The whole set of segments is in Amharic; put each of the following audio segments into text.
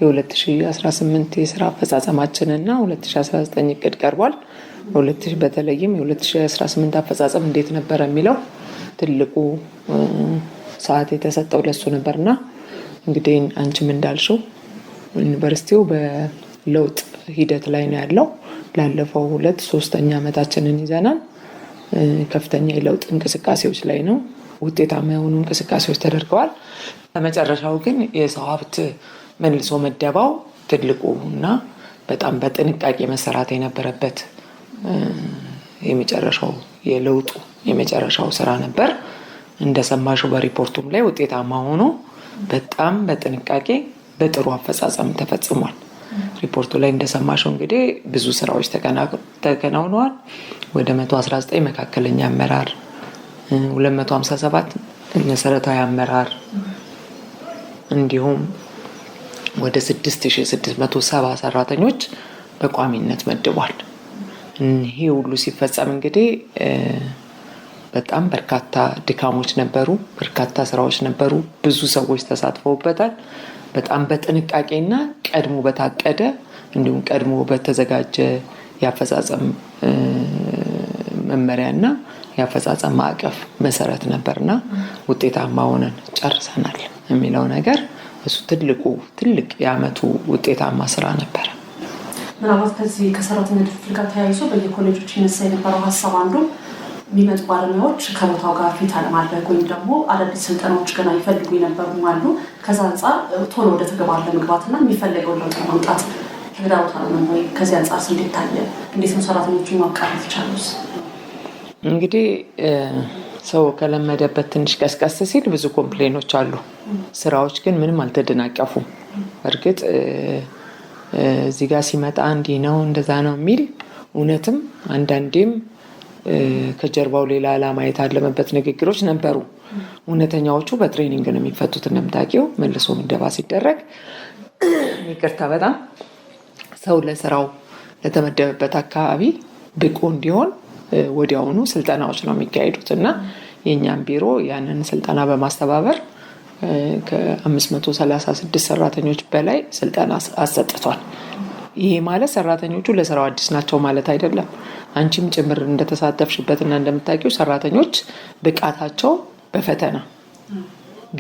የ2018 የስራ አፈጻጸማችንና 2019 እቅድ ቀርቧል። በተለይም የ2018 አፈጻጸም እንዴት ነበር የሚለው ትልቁ ሰዓት የተሰጠው ለሱ ነበርና እንግዲህ አንቺም እንዳልሽው ዩኒቨርሲቲው በለውጥ ሂደት ላይ ነው ያለው። ላለፈው 2-3ኛ ዓመታችንን ይዘናል። ከፍተኛ የለውጥ እንቅስቃሴዎች ላይ ነው። ውጤታማ የሆኑ እንቅስቃሴዎች ተደርገዋል። በመጨረሻው ግን የሰው ሀብት መልሶ መደባው ትልቁ እና በጣም በጥንቃቄ መሰራት የነበረበት የመጨረሻው የለውጡ የመጨረሻው ስራ ነበር። እንደሰማሽው በሪፖርቱም ላይ ውጤታማ ሆኖ በጣም በጥንቃቄ በጥሩ አፈጻጸም ተፈጽሟል። ሪፖርቱ ላይ እንደሰማሽው እንግዲህ ብዙ ስራዎች ተከናውነዋል። ወደ 119 መካከለኛ አመራር፣ 257 መሰረታዊ አመራር እንዲሁም ወደ 6670 ሰራተኞች በቋሚነት መድቧል። ይሄ ሁሉ ሲፈጸም እንግዲህ በጣም በርካታ ድካሞች ነበሩ፣ በርካታ ስራዎች ነበሩ፣ ብዙ ሰዎች ተሳትፈውበታል። በጣም በጥንቃቄና ቀድሞ በታቀደ እንዲሁም ቀድሞ በተዘጋጀ የአፈጻጸም መመሪያና የአፈጻጸም ማዕቀፍ መሰረት ነበርና ውጤታማ ሆነን ጨርሰናል የሚለው ነገር እሱ ትልቅ የአመቱ ውጤታማ ስራ ነበር። ምናልባት ከዚህ ከሰራተኛ ድርጅት ጋር ተያይዞ በየኮሌጆች ይነሳ የነበረው ሀሳብ አንዱ የሚመጡ ባለሙያዎች ከቦታው ጋር ፊት አለማድረግ ወይም ደግሞ አዳዲስ ስልጠናዎች ገና ይፈልጉ የነበሩ አሉ። ከዛ አንጻር ቶሎ ወደ ተግባር ለመግባትና የሚፈለገውን ለውጥ ማምጣት ተግዳሮት ነው ወይ? ከዚህ አንጻር እንዴት ታየ? እንዴት ነው ሰራተኞቹን ማቃረብ ይቻላል? እንግዲህ ሰው ከለመደበት ትንሽ ቀስቀስ ሲል ብዙ ኮምፕሌኖች አሉ። ስራዎች ግን ምንም አልተደናቀፉም። እርግጥ እዚህ ጋር ሲመጣ እንዲህ ነው እንደዛ ነው የሚል እውነትም አንዳንዴም ከጀርባው ሌላ ዓላማ የታለመበት ንግግሮች ነበሩ። እውነተኛዎቹ በትሬኒንግ ነው የሚፈቱት። እንደምታውቂው መልሶ ምደባ ሲደረግ ይቅርታ በጣም ሰው ለስራው ለተመደበበት አካባቢ ብቁ እንዲሆን ወዲያውኑ ስልጠናዎች ነው የሚካሄዱት እና የእኛም ቢሮ ያንን ስልጠና በማስተባበር ከ536 ሰራተኞች በላይ ስልጠና አሰጥቷል። ይሄ ማለት ሰራተኞቹ ለስራው አዲስ ናቸው ማለት አይደለም። አንቺም ጭምር እንደተሳተፍሽበትና እንደምታውቂው ሰራተኞች ብቃታቸው በፈተና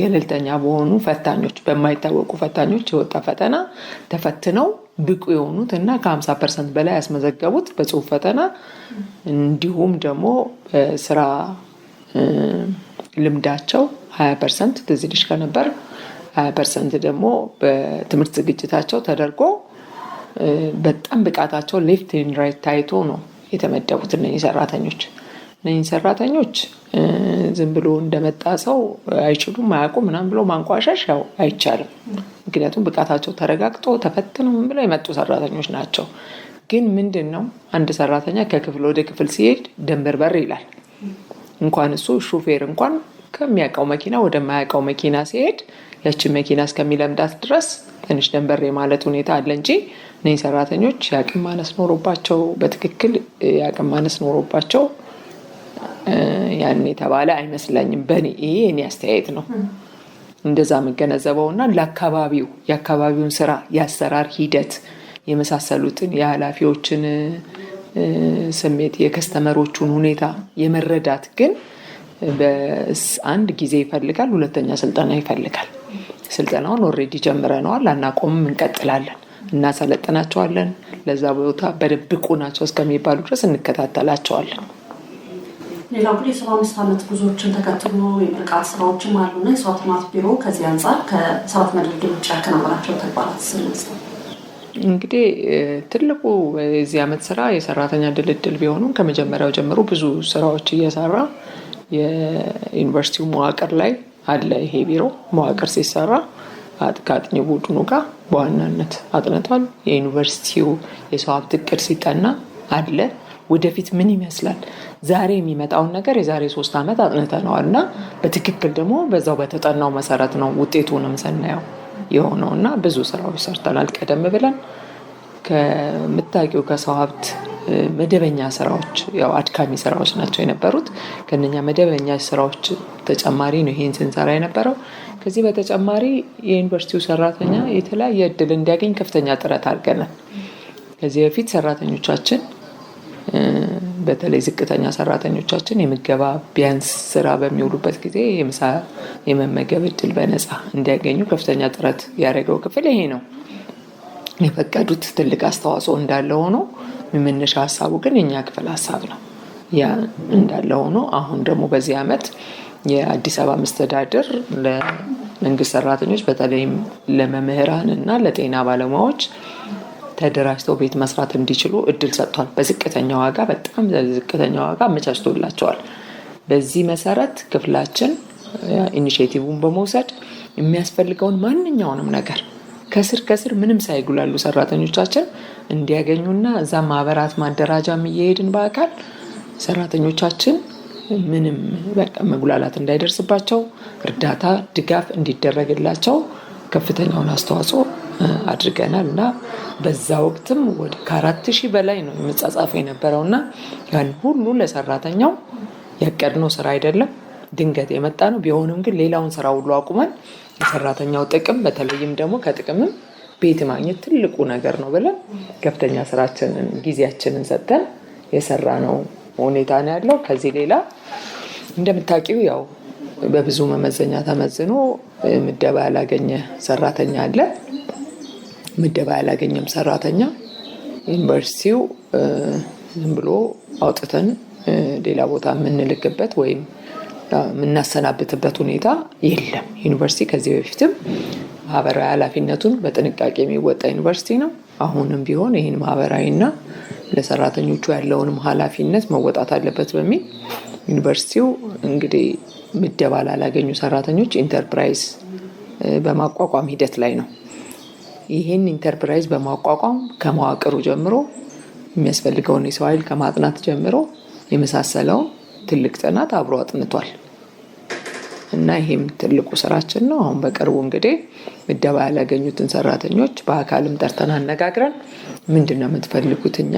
ገለልተኛ በሆኑ ፈታኞች በማይታወቁ ፈታኞች የወጣ ፈተና ተፈትነው ብቁ የሆኑት እና ከ50% በላይ ያስመዘገቡት በጽሁፍ ፈተና እንዲሁም ደግሞ በስራ ልምዳቸው 20% ትዝ ይልሽ ከነበር 20% ደግሞ በትምህርት ዝግጅታቸው ተደርጎ በጣም ብቃታቸው ሌፍት ኤንድ ራይት ታይቶ ነው የተመደቡት። እነዚህ ሰራተኞች ዝም ብሎ እንደመጣ ሰው አይችሉም አያውቁም ምናምን ብሎ ማንቋሻሽ ያው አይቻልም። ምክንያቱም ብቃታቸው ተረጋግጦ ተፈትነው ምን ብለው የመጡ ሰራተኞች ናቸው። ግን ምንድነው አንድ ሰራተኛ ከክፍል ወደ ክፍል ሲሄድ ደንበርበር ይላል። እንኳን እሱ ሹፌር እንኳን ከሚያውቀው መኪና ወደ ማያውቀው መኪና ሲሄድ ያቺን መኪና እስከሚለምዳት ድረስ ትንሽ ደንበር ማለት ሁኔታ አለ እንጂ እነዚህ ሰራተኞች የአቅም ማነስ ኖሮባቸው በትክክል የአቅም ማነስ ኖሮባቸው ያን የተባለ አይመስለኝም። ይሄ የኔ አስተያየት ነው። እንደዛ መገነዘበውና ለአካባቢው የአካባቢውን ስራ የአሰራር ሂደት የመሳሰሉትን የኃላፊዎችን ስሜት የከስተመሮቹን ሁኔታ የመረዳት ግን በአንድ ጊዜ ይፈልጋል። ሁለተኛ ስልጠና ይፈልጋል። ስልጠናውን ኦልሬዲ ጀምረነዋል፣ አናቆምም፣ እንቀጥላለን፣ እናሰለጥናቸዋለን። ለዛ ቦታ በደብቁ ናቸው እስከሚባሉ ድረስ እንከታተላቸዋለን። ሌላው ግን የ75 ዓመት ጉዞዎችን ተከትሎ የምርቃት ስራዎችም አሉና የሰው ልማት ቢሮ ከዚህ አንጻር ከሰራተኛ ድልድል ውጭ ያከናወናቸው ተግባራት ስለመስጠት እንግዲህ ትልቁ የዚህ ዓመት ስራ የሰራተኛ ድልድል ቢሆኑም ከመጀመሪያው ጀምሮ ብዙ ስራዎች እየሰራ የዩኒቨርሲቲው መዋቅር ላይ አለ። ይሄ ቢሮ መዋቅር ሲሰራ ከአጥኚ ቡድኑ ጋር በዋናነት አጥንቷል። የዩኒቨርሲቲው የሰው ሀብት እቅድ ሲጠና አለ። ወደፊት ምን ይመስላል ዛሬ የሚመጣውን ነገር የዛሬ 3 ዓመት አጥንተነዋል እና በትክክል ደግሞ በዛው በተጠናው መሰረት ነው ውጤቱንም ስናየው የሆነውና ብዙ ስራዎች ሰርተናል። ቀደም ብለን ከምታውቂው ከሰው ሀብት መደበኛ ስራዎች ያው አድካሚ ስራዎች ናቸው የነበሩት። ከነኛ መደበኛ ስራዎች ተጨማሪ ነው ይሄን ስንሰራ የነበረው። ከዚህ በተጨማሪ የዩኒቨርሲቲው ሰራተኛ የተለያየ እድል እንዲያገኝ ከፍተኛ ጥረት አድርገናል። ከዚህ በፊት ሰራተኞቻችን በተለይ ዝቅተኛ ሰራተኞቻችን የምገባ ቢያንስ ስራ በሚውሉበት ጊዜ የምሳ የመመገብ እድል በነፃ እንዲያገኙ ከፍተኛ ጥረት ያደረገው ክፍል ይሄ ነው። የፈቀዱት ትልቅ አስተዋጽኦ እንዳለ ሆኖ የመነሻ ሀሳቡ ግን የኛ ክፍል ሀሳብ ነው። ያ እንዳለ ሆኖ አሁን ደግሞ በዚህ ዓመት የአዲስ አበባ መስተዳድር ለመንግስት ሰራተኞች በተለይም ለመምህራን እና ለጤና ባለሙያዎች ተደራጅተው ቤት መስራት እንዲችሉ እድል ሰጥቷል። በዝቅተኛ ዋጋ በጣም ዝቅተኛ ዋጋ አመቻችቶላቸዋል። በዚህ መሰረት ክፍላችን ኢኒሼቲቭን በመውሰድ የሚያስፈልገውን ማንኛውንም ነገር ከስር ምንም ሳይጉላሉ ሰራተኞቻችን እንዲያገኙና እዛ ማህበራት ማደራጃም እየሄድን በአካል ሰራተኞቻችን ምንም በቃ መጉላላት እንዳይደርስባቸው እርዳታ ድጋፍ እንዲደረግላቸው ከፍተኛውን አስተዋጽኦ አድርገናል እና በዛ ወቅትም ወደ 4000 በላይ ነው የምጻጻፈው የነበረውና ያን ሁሉ ለሰራተኛው ያቀድነው ስራ አይደለም፣ ድንገት የመጣ ነው። ቢሆንም ግን ሌላውን ስራ ሁሉ አቁመን የሰራተኛው ጥቅም በተለይም ደግሞ ከጥቅምም ቤት ማግኘት ትልቁ ነገር ነው ብለን ከፍተኛ ስራችንን ጊዜያችንን ሰጥተን የሰራነው ሁኔታ ነው ያለው። ከዚህ ሌላ እንደምታውቂው ያው በብዙ መመዘኛ ተመዝኖ ምደባ ያላገኘ ሰራተኛ አለ። ምደባ ያላገኘም ሰራተኛ ዩኒቨርሲቲው ዝም ብሎ አውጥተን ሌላ ቦታ የምንልክበት ወይም የምናሰናብትበት ሁኔታ የለም። ዩኒቨርሲቲ ከዚህ በፊትም ማህበራዊ ኃላፊነቱን በጥንቃቄ የሚወጣ ዩኒቨርሲቲ ነው። አሁንም ቢሆን ይህን ማህበራዊና ለሰራተኞቹ ያለውንም ኃላፊነት መወጣት አለበት በሚል ዩኒቨርሲቲው እንግዲህ ምደባ ላላገኙ ሰራተኞች ኢንተርፕራይዝ በማቋቋም ሂደት ላይ ነው። ይህን ኢንተርፕራይዝ በማቋቋም ከመዋቅሩ ጀምሮ የሚያስፈልገውን የሰው ኃይል ከማጥናት ጀምሮ የመሳሰለው ትልቅ ጥናት አብሮ አጥንቷል እና ይሄም ትልቁ ስራችን ነው። አሁን በቅርቡ እንግዲህ ምደባ ያላገኙትን ሰራተኞች በአካልም ጠርተን አነጋግረን ምንድነው የምትፈልጉት፣ እኛ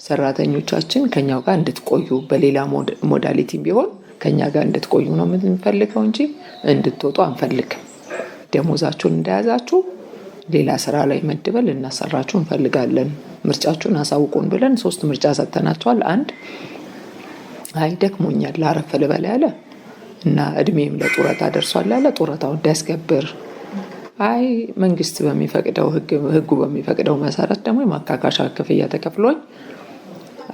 ሰራተኞቻችን ከኛው ጋር እንድትቆዩ በሌላ ሞዳሊቲ ቢሆን ከኛ ጋር እንድትቆዩ ነው የምንፈልገው እንጂ እንድትወጡ አንፈልግም። ደሞዛችሁን እንደያዛችሁ ሌላ ስራ ላይ መድበል እናሰራችሁ እንፈልጋለን፣ ምርጫችሁን አሳውቁን ብለን 3 ምርጫ ሰጥተናቸዋል። አንድ አይ ደክሞኛል ላረፍ ልበል ያለ እና እድሜም ለጡረታ ደርሷል ያለ ጡረታው እንዲያስከብር፣ አይ መንግስት በሚፈቅደው ህጉ በሚፈቅደው መሰረት ደግሞ የማካካሻ ክፍያ ተከፍሎኝ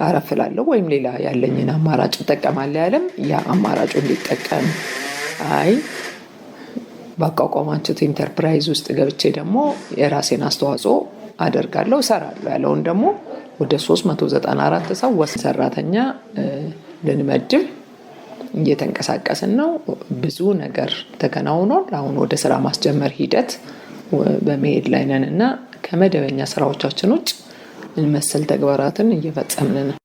አረፍላለሁ ወይም ሌላ ያለኝን አማራጭ እጠቀማለሁ ያለም ያ አማራጩ እንዲጠቀም፣ አይ ባቋቋማችሁት ኢንተርፕራይዝ ውስጥ ገብቼ ደግሞ የራሴን አስተዋጽኦ አደርጋለሁ እሰራለሁ ያለውን ደግሞ ወደ 394 ሰው ሰራተኛ ልንመድብ እየተንቀሳቀስን ነው። ብዙ ነገር ተከናውኗል። አሁን ወደ ስራ ማስጀመር ሂደት በመሄድ ላይ ነን እና ከመደበኛ ስራዎቻችን ውጭ መሰል ተግባራትን እየፈጸምን ነው።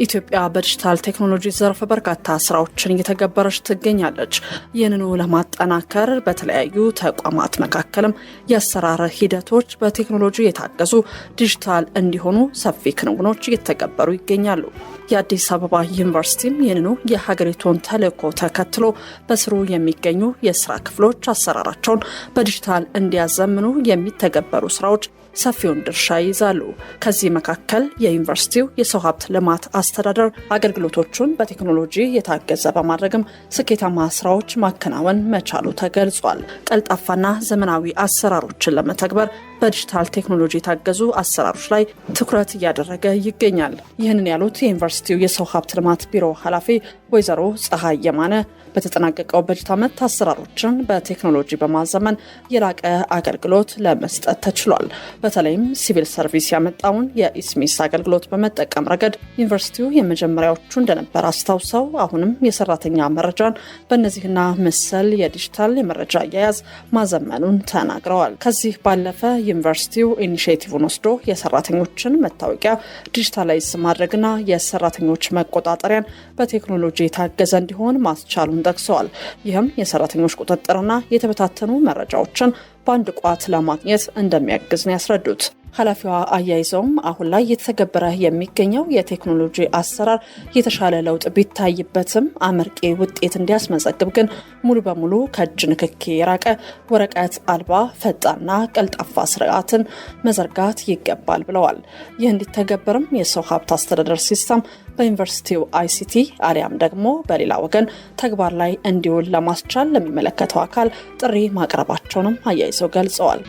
ኢትዮጵያ በዲጂታል ቴክኖሎጂ ዘርፍ በርካታ ስራዎችን እየተገበረች ትገኛለች። ይህንኑ ለማጠናከር በተለያዩ ተቋማት መካከልም የአሰራር ሂደቶች በቴክኖሎጂ የታገዙ ዲጂታል እንዲሆኑ ሰፊ ክንውኖች እየተገበሩ ይገኛሉ። የአዲስ አበባ ዩኒቨርሲቲም ይህንኑ የሀገሪቱን ተልዕኮ ተከትሎ በስሩ የሚገኙ የስራ ክፍሎች አሰራራቸውን በዲጂታል እንዲያዘምኑ የሚተገበሩ ስራዎች ሰፊውን ድርሻ ይይዛሉ። ከዚህ መካከል የዩኒቨርሲቲው የሰው ሀብት ልማት አስተዳደር አገልግሎቶቹን በቴክኖሎጂ የታገዘ በማድረግም ስኬታማ ስራዎች ማከናወን መቻሉ ተገልጿል። ቀልጣፋና ዘመናዊ አሰራሮችን ለመተግበር በዲጂታል ቴክኖሎጂ የታገዙ አሰራሮች ላይ ትኩረት እያደረገ ይገኛል። ይህንን ያሉት የዩኒቨርሲቲው የሰው ሀብት ልማት ቢሮ ኃላፊ ወይዘሮ ፀሐይ የማነ በተጠናቀቀው በጀት ዓመት አሰራሮችን በቴክኖሎጂ በማዘመን የላቀ አገልግሎት ለመስጠት ተችሏል። በተለይም ሲቪል ሰርቪስ ያመጣውን የኢስሚስ አገልግሎት በመጠቀም ረገድ ዩኒቨርሲቲው የመጀመሪያዎቹ እንደነበር አስታውሰው አሁንም የሰራተኛ መረጃን በእነዚህና መሰል የዲጂታል የመረጃ አያያዝ ማዘመኑን ተናግረዋል። ከዚህ ባለፈ ዩኒቨርሲቲው ኢኒሼቲቭን ወስዶ የሰራተኞችን መታወቂያ ዲጂታላይዝ ማድረግና የሰራተኞች መቆጣጠሪያን በቴክኖሎጂ የታገዘ እንዲሆን ማስቻሉን ጠቅሰዋል። ይህም የሰራተኞች ቁጥጥርና የተበታተኑ መረጃዎችን በአንድ ቋት ለማግኘት እንደሚያግዝ ነው ያስረዱት። ኃላፊዋ አያይዘውም አሁን ላይ እየተተገበረ የሚገኘው የቴክኖሎጂ አሰራር የተሻለ ለውጥ ቢታይበትም አመርቂ ውጤት እንዲያስመዘግብ ግን ሙሉ በሙሉ ከእጅ ንክኪ የራቀ ወረቀት አልባ ፈጣንና ቀልጣፋ ስርዓትን መዘርጋት ይገባል ብለዋል። ይህ እንዲተገበርም የሰው ሀብት አስተዳደር ሲስተም በዩኒቨርሲቲው አይሲቲ አሊያም ደግሞ በሌላ ወገን ተግባር ላይ እንዲውል ለማስቻል ለሚመለከተው አካል ጥሪ ማቅረባቸውንም አያይዘው ገልጸዋል።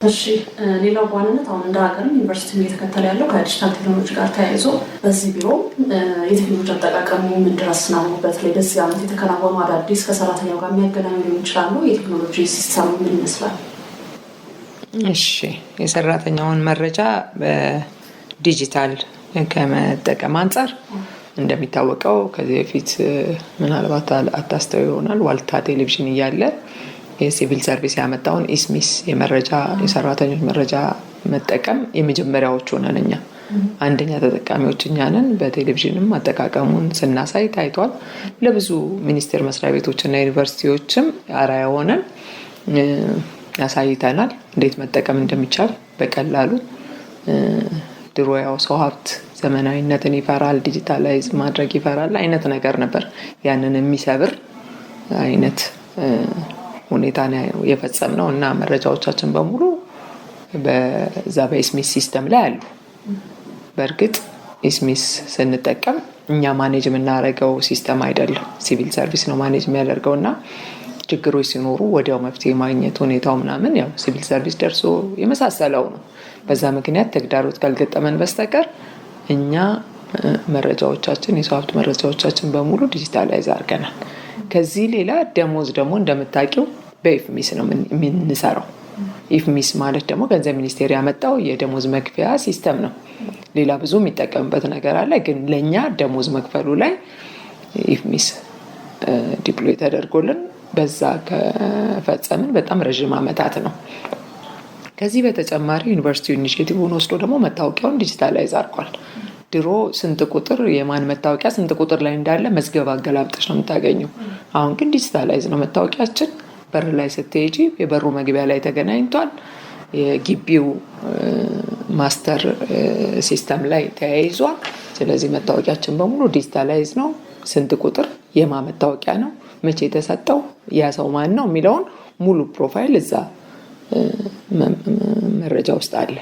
እሺ ሌላው በዋናነት አሁን እንደ ሀገር ዩኒቨርሲቲ እየተከተለ ያለው ከዲጂታል ቴክኖሎጂ ጋር ተያይዞ በዚህ ቢሮ የቴክኖሎጂ አጠቃቀሙ ምን ድረስ ነው? በተለይ በዚህ ዓመት የተከናወኑ አዳዲስ ከሰራተኛው ጋር የሚያገናኙ ሊሆን ይችላሉ። የቴክኖሎጂ ሲስተሙ ምን ይመስላል? እሺ የሰራተኛውን መረጃ በዲጂታል ከመጠቀም አንጻር እንደሚታወቀው ከዚህ በፊት ምናልባት አታስተው ይሆናል ዋልታ ቴሌቪዥን እያለ የሲቪል ሰርቪስ ያመጣውን ኢስሚስ የሰራተኞች መረጃ መጠቀም የመጀመሪያዎቹ ነን እኛ። አንደኛ ተጠቃሚዎች እኛ ነን። በቴሌቪዥንም አጠቃቀሙን ስናሳይ ታይቷል። ለብዙ ሚኒስቴር መስሪያ ቤቶችና ዩኒቨርሲቲዎችም አርአያ ሆነን ያሳይተናል እንዴት መጠቀም እንደሚቻል በቀላሉ። ድሮ ያው ሰው ሀብት ዘመናዊነትን ይፈራል፣ ዲጂታላይዝ ማድረግ ይፈራል አይነት ነገር ነበር። ያንን የሚሰብር አይነት ሁኔታ ነው የፈጸምነው እና መረጃዎቻችን በሙሉ በዛ በኢስሚስ ሲስተም ላይ አሉ። በእርግጥ ኢስሚስ ስንጠቀም እኛ ማኔጅ የምናደርገው ሲስተም አይደለም፣ ሲቪል ሰርቪስ ነው ማኔጅ የሚያደርገው እና ችግሮች ሲኖሩ ወዲያው መፍትሄ ማግኘት ሁኔታው ምናምን ያው ሲቪል ሰርቪስ ደርሶ የመሳሰለው ነው። በዛ ምክንያት ተግዳሮት ካልገጠመን በስተቀር እኛ መረጃዎቻችን የሰው ሀብት መረጃዎቻችን በሙሉ ዲጂታላይዝ አድርገናል። ከዚህ ሌላ ደሞዝ ደግሞ እንደምታውቂው በኢፍሚስ ነው የምንሰራው። ኢፍሚስ ማለት ደግሞ ገንዘብ ሚኒስቴር ያመጣው የደሞዝ መክፈያ ሲስተም ነው። ሌላ ብዙ የሚጠቀምበት ነገር አለ፣ ግን ለእኛ ደሞዝ መክፈሉ ላይ ኢፍሚስ ዲፕሎይ ተደርጎልን በዛ ከፈጸምን በጣም ረዥም ዓመታት ነው። ከዚህ በተጨማሪ ዩኒቨርሲቲው ኢኒሼቲቭን ወስዶ ደግሞ መታወቂያውን ዲጂታላይዝ አድርጓል። ድሮ ስንት ቁጥር የማን መታወቂያ ስንት ቁጥር ላይ እንዳለ መዝገብ አገላብጠሽ ነው የምታገኘው። አሁን ግን ዲጂታላይዝ ነው መታወቂያችን። በር ላይ ስትሄጂ የበሩ መግቢያ ላይ ተገናኝቷል። የግቢው ማስተር ሲስተም ላይ ተያይዟል። ስለዚህ መታወቂያችን በሙሉ ዲጂታላይዝ ነው። ስንት ቁጥር የማ መታወቂያ ነው፣ መቼ የተሰጠው፣ ያ ሰው ማን ነው የሚለውን ሙሉ ፕሮፋይል እዛ መረጃ ውስጥ አለ።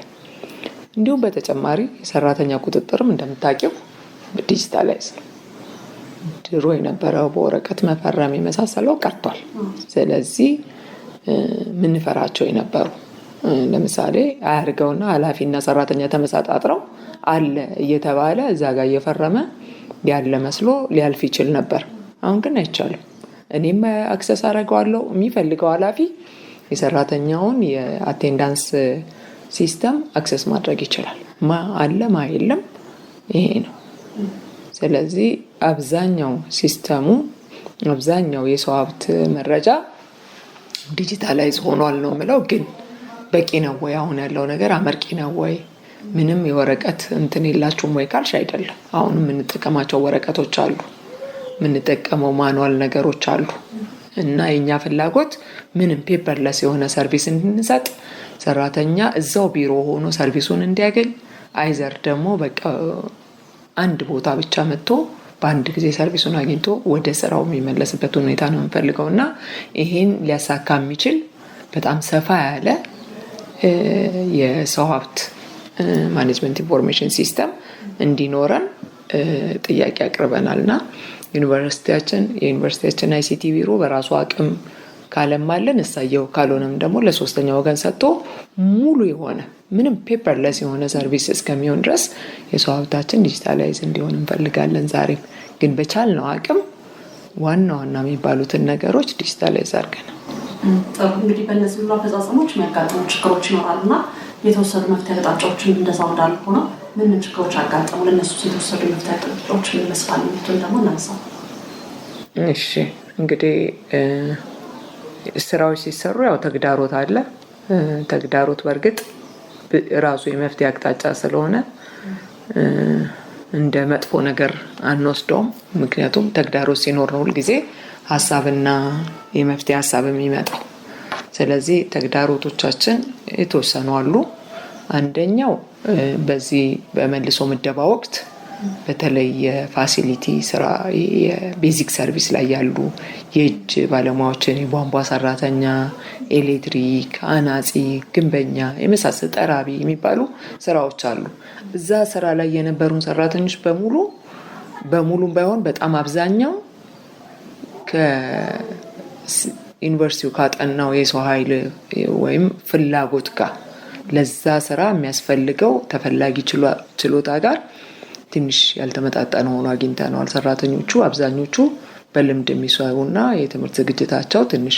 እንዲሁም በተጨማሪ ሰራተኛ ቁጥጥርም እንደምታውቂው ዲጂታላይዝ ነው። ድሮ የነበረው በወረቀት መፈረም የመሳሰለው ቀርቷል። ስለዚህ ምንፈራቸው የነበሩ ለምሳሌ አያርገውና ኃላፊና ሰራተኛ ተመሳጣጥረው አለ እየተባለ እዛ ጋር እየፈረመ ያለ መስሎ ሊያልፍ ይችል ነበር። አሁን ግን አይቻልም። እኔም አክሰስ አደርገዋለሁ። የሚፈልገው ኃላፊ የሰራተኛውን የአቴንዳንስ ሲስተም አክሰስ ማድረግ ይችላል። ማ አለ ማ የለም ይሄ ነው። ስለዚህ አብዛኛው ሲስተሙ አብዛኛው የሰው ሀብት መረጃ ዲጂታላይዝ ሆኗል ነው የምለው። ግን በቂ ነው ወይ? አሁን ያለው ነገር አመርቂ ነው ወይ? ምንም የወረቀት እንትን የላችሁም ወይ ካልሽ አይደለም። አሁን የምንጠቀማቸው ወረቀቶች አሉ፣ የምንጠቀመው ማኑዋል ነገሮች አሉ እና የኛ ፍላጎት ምንም ፔፐርለስ የሆነ ሰርቪስ እንድንሰጥ ሰራተኛ እዛው ቢሮ ሆኖ ሰርቪሱን እንዲያገኝ፣ አይዘር ደግሞ በቃ አንድ ቦታ ብቻ መጥቶ በአንድ ጊዜ ሰርቪሱን አግኝቶ ወደ ስራው የሚመለስበት ሁኔታ ነው የምንፈልገው እና ይሄን ሊያሳካ የሚችል በጣም ሰፋ ያለ የሰው ሀብት ማኔጅመንት ኢንፎርሜሽን ሲስተም እንዲኖረን ጥያቄ አቅርበናልና የዩኒቨርሲቲያችን አይሲቲ ቢሮ በራሱ አቅም ካለማለን እሳየው፣ ካልሆነም ደግሞ ለሶስተኛ ወገን ሰጥቶ ሙሉ የሆነ ምንም ፔፐርለስ የሆነ ሰርቪስ እስከሚሆን ድረስ የሰው ሀብታችን ዲጂታላይዝ እንዲሆን እንፈልጋለን። ዛሬም ግን በቻልነው አቅም ዋና የሚባሉትን ነገሮች ዲጂታላይዝ አድርገናል። ጥሩ። እንግዲህ በእነዚህ ሁሉ አፈጻጸሞች የሚያጋጥሙ ችግሮች ይኖራሉና የተወሰዱ መፍትሄ አቅጣጫዎችን እንደዛው እንዳሉ ሆነው ምን ችግሮች አጋጠሙ? ለእነሱ የተወሰዱ መፍትሄ አቅጣጫዎች ምን ይመስላሉ? የሚሉትን ደግሞ እናንሳ። እሺ፣ እንግዲህ ስራዎች ሲሰሩ ያው ተግዳሮት አለ። ተግዳሮት በእርግጥ ራሱ የመፍትሄ አቅጣጫ ስለሆነ እንደ መጥፎ ነገር አንወስደውም። ምክንያቱም ተግዳሮት ሲኖር ነው ሁልጊዜ ሀሳብና የመፍትሄ ሀሳብ የሚመጣው። ስለዚህ ተግዳሮቶቻችን የተወሰኑ አሉ። አንደኛው በዚህ በመልሶ ምደባ ወቅት በተለይ የፋሲሊቲ ስራ የቤዚክ ሰርቪስ ላይ ያሉ የእጅ ባለሙያዎችን፣ የቧንቧ ሰራተኛ፣ ኤሌክትሪክ፣ አናጺ፣ ግንበኛ የመሳሰሉ ጠራቢ የሚባሉ ስራዎች አሉ። እዛ ስራ ላይ የነበሩን ሰራተኞች በሙሉም ባይሆን በጣም አብዛኛው ከዩኒቨርሲቲው ካጠናው የሰው ኃይል ወይም ፍላጎት ጋር ለዛ ስራ የሚያስፈልገው ተፈላጊ ችሎታ ጋር ትንሽ ያልተመጣጠነ ሆኖ አግኝተነዋል። ሰራተኞቹ አብዛኞቹ በልምድ የሚሰሩና የትምህርት ዝግጅታቸው ትንሽ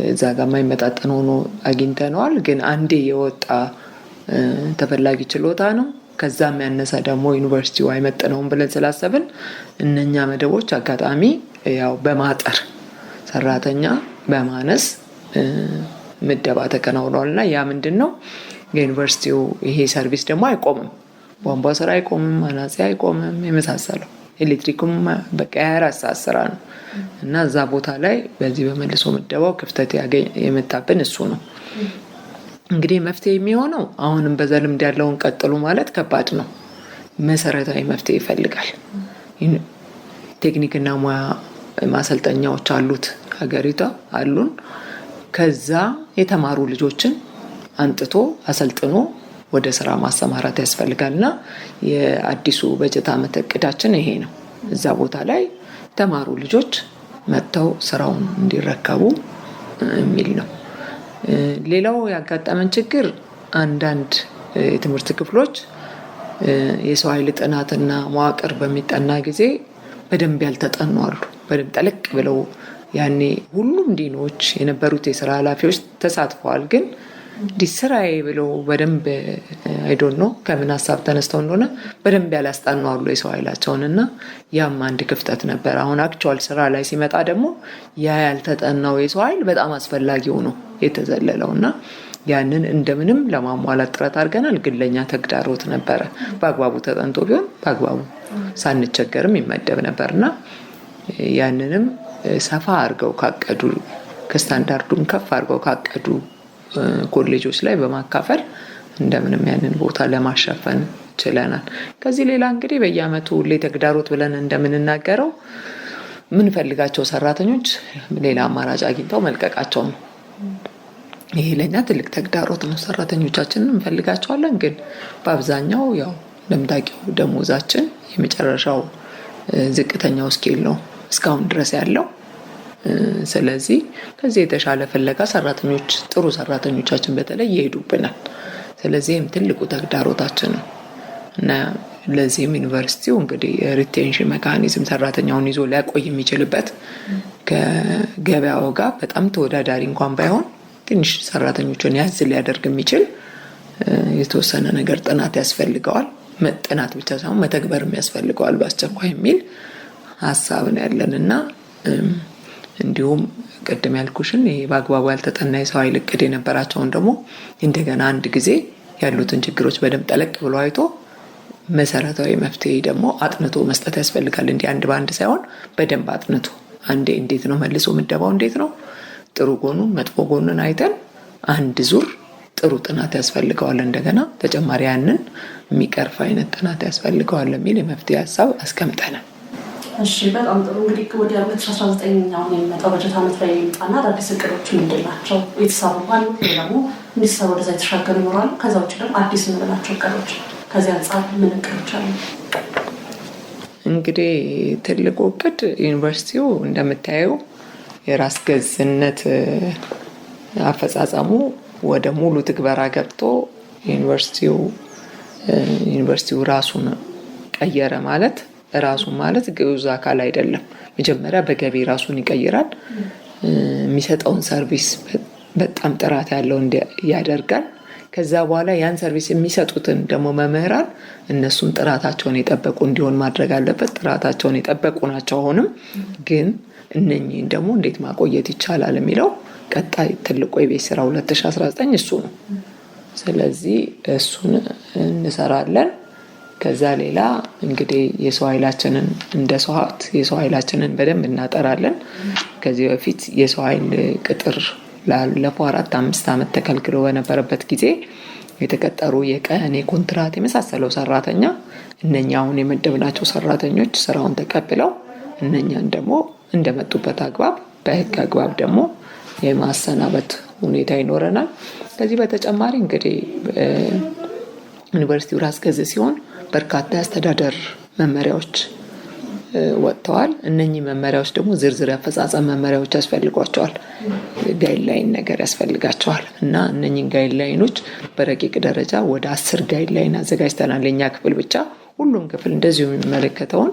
እዛ ጋር የማይመጣጠን ሆኖ አግኝተነዋል። ግን አንዴ የወጣ ተፈላጊ ችሎታ ነው። ከዛም ያነሰ ደግሞ ዩኒቨርሲቲው አይመጥነውም ብለን ስላሰብን እነኛ መደቦች አጋጣሚ ያው በማጠር ሰራተኛ በማነስ ምደባ ተከናውኗልና ያ ምንድነው የዩኒቨርሲቲው ይሄ ሰርቪስ ደግሞ አይቆምም። ቧንቧ ስራ አይቆምም፣ አናጺ አይቆምም፣ የመሳሰለው ኤሌክትሪኩም በቃ 24 ሰዓት ስራ ነው እና እዛ ቦታ ላይ በዚህ በመልሶ ምደባው ክፍተት የመጣብን እሱ ነው። እንግዲህ መፍትሄ የሚሆነው አሁንም በዛ ልምድ ያለውን ቀጥሉ ማለት ከባድ ነው። መሰረታዊ መፍትሄ ይፈልጋል። ቴክኒክና ሙያ ማሰልጠኛዎች አሉት ሀገሪቷ አሉን። ከዛ የተማሩ ልጆችን አንጥቶ አሰልጥኖ ወደ ስራ ማሰማራት ያስፈልጋልና የአዲሱ በጀት ዓመት እቅዳችን ይሄ ነው። እዛ ቦታ ላይ የተማሩ ልጆች መጥተው ስራውን እንዲረከቡ የሚል ነው። ሌላው ያጋጠመን ችግር አንዳንድ የትምህርት ክፍሎች የሰው ኃይል ጥናትና መዋቅር በሚጠና ጊዜ በደንብ ያልተጠኑ አሉ። በደንብ ጠለቅ ብለው ያኔ ሁሉም ዲኖች የነበሩት የስራ ኃላፊዎች ተሳትፈዋል። ግን ስራዬ ብለው በደንብ አይዶን ነው ከምን ሀሳብ ተነስተው እንደሆነ በደንብ ያላስጠኑ አሉ የሰው ኃይላቸውን እና ያም አንድ ክፍተት ነበር። አሁን አክቹዋል ስራ ላይ ሲመጣ ደግሞ ያ ያልተጠናው የሰው ኃይል በጣም አስፈላጊው ነው የተዘለለው እና ያንን እንደምንም ለማሟላት ጥረት አድርገናል። ግን ለኛ ተግዳሮት ነበረ። በአግባቡ ተጠንቶ ቢሆን በአግባቡ ሳንቸገርም ይመደብ ነበርና ያንንም ሰፋ አድርገው ካቀዱ ከስታንዳርዱም ከፍ አድርገው ካቀዱ ኮሌጆች ላይ በማካፈል እንደምንም ያንን ቦታ ለማሸፈን ችለናል። ከዚህ ሌላ እንግዲህ በየአመቱ ሁሌ ተግዳሮት ብለን እንደምንናገረው የምንፈልጋቸው ሰራተኞች ሌላ አማራጭ አግኝተው መልቀቃቸው ነው። ይሄ ለኛ ትልቅ ተግዳሮት ነው። ሰራተኞቻችንን እንፈልጋቸዋለን፣ ግን በአብዛኛው ያው ለምታውቂው ደሞዛችን የመጨረሻው ዝቅተኛው ስኬል ነው እስካሁን ድረስ ያለው። ስለዚህ ከዚህ የተሻለ ፍለጋ ሰራተኞች ጥሩ ሰራተኞቻችን በተለይ ይሄዱብናል። ስለዚህም ትልቁ ተግዳሮታችን ነው እና ለዚህም ዩኒቨርሲቲው እንግዲህ ሪቴንሽን ሜካኒዝም ሰራተኛውን ይዞ ሊያቆይ የሚችልበት ከገበያው ጋር በጣም ተወዳዳሪ እንኳን ባይሆን ትንሽ ሰራተኞችን ያዝ ሊያደርግ የሚችል የተወሰነ ነገር ጥናት ያስፈልገዋል። ጥናት ብቻ ሳይሆን መተግበርም ያስፈልገዋል በአስቸኳይ የሚል ሀሳብ ነው ያለን እና እንዲሁም ቅድም ያልኩሽን ይሄ በአግባቡ ያልተጠና የሰው ኃይል እቅድ የነበራቸውን ደግሞ እንደገና አንድ ጊዜ ያሉትን ችግሮች በደንብ ጠለቅ ብሎ አይቶ መሰረታዊ መፍትሄ ደግሞ አጥንቶ መስጠት ያስፈልጋል። እንዲህ አንድ በአንድ ሳይሆን በደንብ አጥንቶ አንዴ እንዴት ነው መልሶ ምደባው እንዴት ነው ጥሩ ጎኑን መጥፎ ጎኑን አይተን አንድ ዙር ጥሩ ጥናት ያስፈልገዋል። እንደገና ተጨማሪ ያንን የሚቀርፍ አይነት ጥናት ያስፈልገዋል የሚል የመፍትሄ ሀሳብ አስቀምጠናል። እሺ፣ በጣም ጥሩ። እንግዲህ ወደ 2019 አሁን የሚመጣው በጀት ዓመት ላይ የሚመጣና አዳዲስ እቅዶች ምንድን ናቸው? የተሰሩ ባሉ ደግሞ እንዲሰሩ ወደዛ የተሻገሩ ይኖራሉ። ከዛ ውጭ ደግሞ አዲስ የምንላቸው እቅዶች ከዚህ አንጻር ምን እቅዶች አሉ? እንግዲህ ትልቁ እቅድ ዩኒቨርሲቲው እንደምታየው የራስ ገዝነት አፈጻጸሙ ወደ ሙሉ ትግበራ ገብቶ ዩኒቨርሲቲው ራሱን ቀየረ ማለት ግዑዝ አካል አይደለም። መጀመሪያ በገቢ ራሱን ይቀይራል። የሚሰጠውን ሰርቪስ በጣም ጥራት ያለው ያደርጋል። ከዛ በኋላ ያን ሰርቪስ የሚሰጡትን ደግሞ መምህራን እነሱን ጥራታቸውን የጠበቁ እንዲሆን ማድረግ አለበት። ጥራታቸውን የጠበቁ ናቸው። አሁንም ግን እነኚህን ደግሞ እንዴት ማቆየት ይቻላል የሚለው ቀጣይ ትልቁ የቤት ስራ 2019 እሱ ነው። ስለዚህ እሱን እንሰራለን። ከዛ ሌላ እንግዲህ የሰው ኃይላችንን እንደ ሰው ሀብት የሰው ኃይላችንን በደንብ እናጠራለን። ከዚህ በፊት የሰው ኃይል ቅጥር ላለፈው 4-5 ዓመት ተከልክሎ በነበረበት ጊዜ የተቀጠሩ የቀን ኮንትራት የመሳሰለው ሰራተኛ እነኛ አሁን የመደብናቸው ሰራተኞች ስራውን ተቀብለው እነኛን ደግሞ እንደመጡበት አግባብ በህግ አግባብ ደግሞ የማሰናበት ሁኔታ ይኖረናል። ከዚህ በተጨማሪ እንግዲህ ዩኒቨርሲቲው ራስ ገዝ ሲሆን በርካታ የአስተዳደር መመሪያዎች ወጥተዋል። እነኚህ መመሪያዎች ደግሞ ዝርዝር አፈጻጸም መመሪያዎች ያስፈልጓቸዋል። ጋይድላይን ነገር ያስፈልጋቸዋል እና እነኚህን ጋይድላይኖች በረቂቅ ደረጃ ወደ 10 ጋይድላይን አዘጋጅተናል። ለኛ ክፍል ብቻ ሁሉም ክፍል እንደዚሁ የሚመለከተውን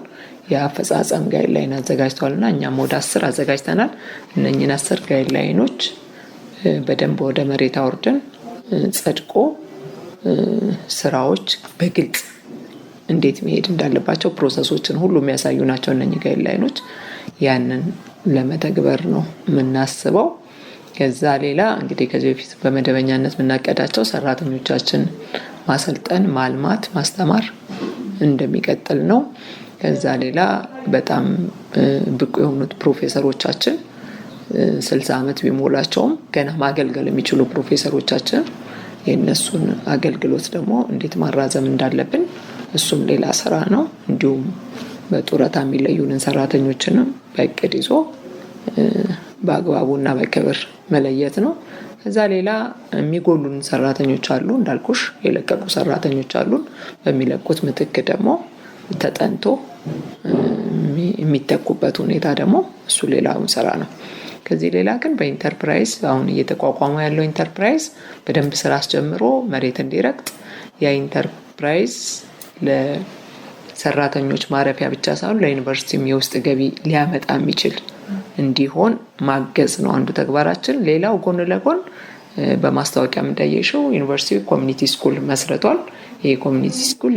የአፈጻጸም ጋይድላይን አዘጋጅተዋልና እኛም ወደ 10 አዘጋጅተናል። እነኚህን 10 ጋይድላይኖች በደንብ ወደ መሬት አውርደን ጸድቆ ስራዎች በግልጽ እንዴት መሄድ እንዳለባቸው ፕሮሰሶችን ሁሉ የሚያሳዩ ናቸው። እነኚህ ጋይድላይኖች ያንን ለመተግበር ነው የምናስበው። ከዛ ሌላ እንግዲህ ከዚህ በፊት በመደበኛነት የምናቀዳቸው ሰራተኞቻችን ማሰልጠን፣ ማልማት፣ ማስተማር እንደሚቀጥል ነው። ከዛ ሌላ በጣም ብቁ የሆኑት ፕሮፌሰሮቻችን 60 ዓመት ቢሞላቸውም ገና ማገልገል የሚችሉ ፕሮፌሰሮቻችን የነሱን አገልግሎት ደግሞ እንዴት ማራዘም እንዳለብን እሱም ሌላ ስራ ነው። እንዲሁም በጡረታ የሚለዩንን ሰራተኞችንም በእቅድ ይዞ በአግባቡና በክብር መለየት ነው። ከዛ ሌላ የሚጎሉን ሰራተኞች አሉ፣ እንዳልኩሽ የለቀቁ ሰራተኞች አሉን። በሚለቁት ምትክ ደግሞ ተጠንቶ የሚተኩበት ሁኔታ ደግሞ እሱ ሌላውን ስራ ነው። ከዚህ ሌላ ግን በኢንተርፕራይዝ አሁን እየተቋቋመ ያለው ኢንተርፕራይዝ በደንብ ስራ አስጀምሮ መሬት እንዲረግጥ ያ ኢንተርፕራይዝ ለሰራተኞች ማረፊያ ብቻ ሳይሆን ለዩኒቨርሲቲም የውስጥ ገቢ ሊያመጣ የሚችል እንዲሆን ማገዝ ነው አንዱ ተግባራችን። ሌላው ጎን ለጎን በማስታወቂያ እንዳየሽው ዩኒቨርሲቲ ኮሚኒቲ ስኩል መስርቷል። ይሄ ኮሚኒቲ ስኩል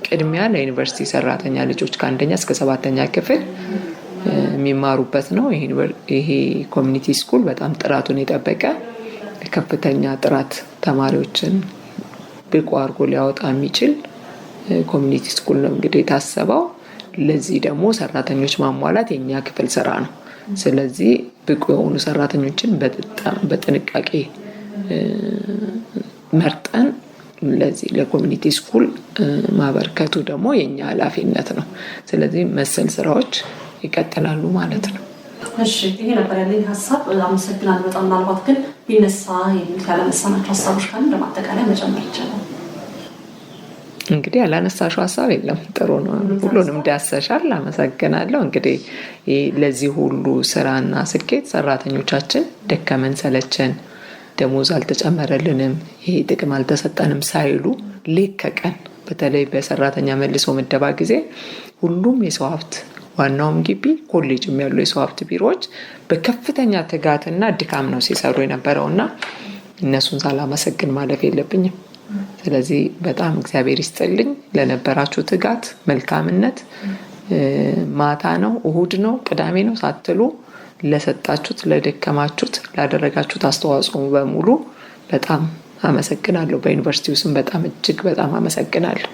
ቅድሚያ ለዩኒቨርሲቲ ሰራተኛ ልጆች ከ1ኛ እስከ 7ኛ ክፍል የሚማሩበት ነው። ይሄ ኮሚኒቲ ስኩል በጣም ጥራቱን የጠበቀ ከፍተኛ ጥራት ተማሪዎችን ብቁ አድርጎ ሊያወጣ የሚችል ኮሚኒቲ ስኩል ነው እንግዲህ የታሰበው። ለዚህ ደግሞ ሰራተኞች ማሟላት የኛ ክፍል ስራ ነው። ስለዚህ ብቁ የሆኑ ሰራተኞችን በጥንቃቄ መርጠን ለዚህ ለኮሚኒቲ ስኩል ማበርከቱ ደግሞ የኛ ኃላፊነት ነው። ስለዚህ መሰል ስራዎች ይቀጥላሉ ማለት ነው። እሺ፣ ይሄ ነበር ያለኝ ሀሳብ። አመሰግናለሁ በጣም። ምናልባት ግን ቢነሳ የሚሉት ያለመሳናቸው ሀሳቦች ካሉ ለማጠቃለያ መጨመር ይቻላል? እንግዲህ ያላነሳሽው ሀሳብ የለም። ጥሩ ነው፣ ሁሉንም ዳሰሻል። አመሰግናለሁ። እንግዲህ ለዚህ ሁሉ ስራና ስኬት ሰራተኞቻችን ደከመን ሰለቸን፣ ደሞዝ አልተጨመረልንም፣ ይሄ ጥቅም አልተሰጠንም ሳይሉ ሌት ከቀን በተለይ በሰራተኛ መልሶ ምደባ ጊዜ ሁሉም የሰው ሀብት ዋናውም ግቢ ኮሌጅም ያሉ የሰው ሀብት ቢሮዎች በከፍተኛ ትጋትና ድካም ነው ሲሰሩ የነበረውና እነሱን ሳላመሰግን ማለፍ የለብኝም። ስለዚህ በጣም እግዚአብሔር ይስጥልኝ ለነበራችሁ ትጋት፣ መልካምነት። ማታ ነው፣ እሁድ ነው፣ ቅዳሜ ነው ሳትሉ ለሰጣችሁት፣ ለደከማችሁት፣ ላደረጋችሁት አስተዋጽኦ በሙሉ በጣም አመሰግናለሁ። በዩኒቨርሲቲው ስም በጣም እጅግ በጣም አመሰግናለሁ።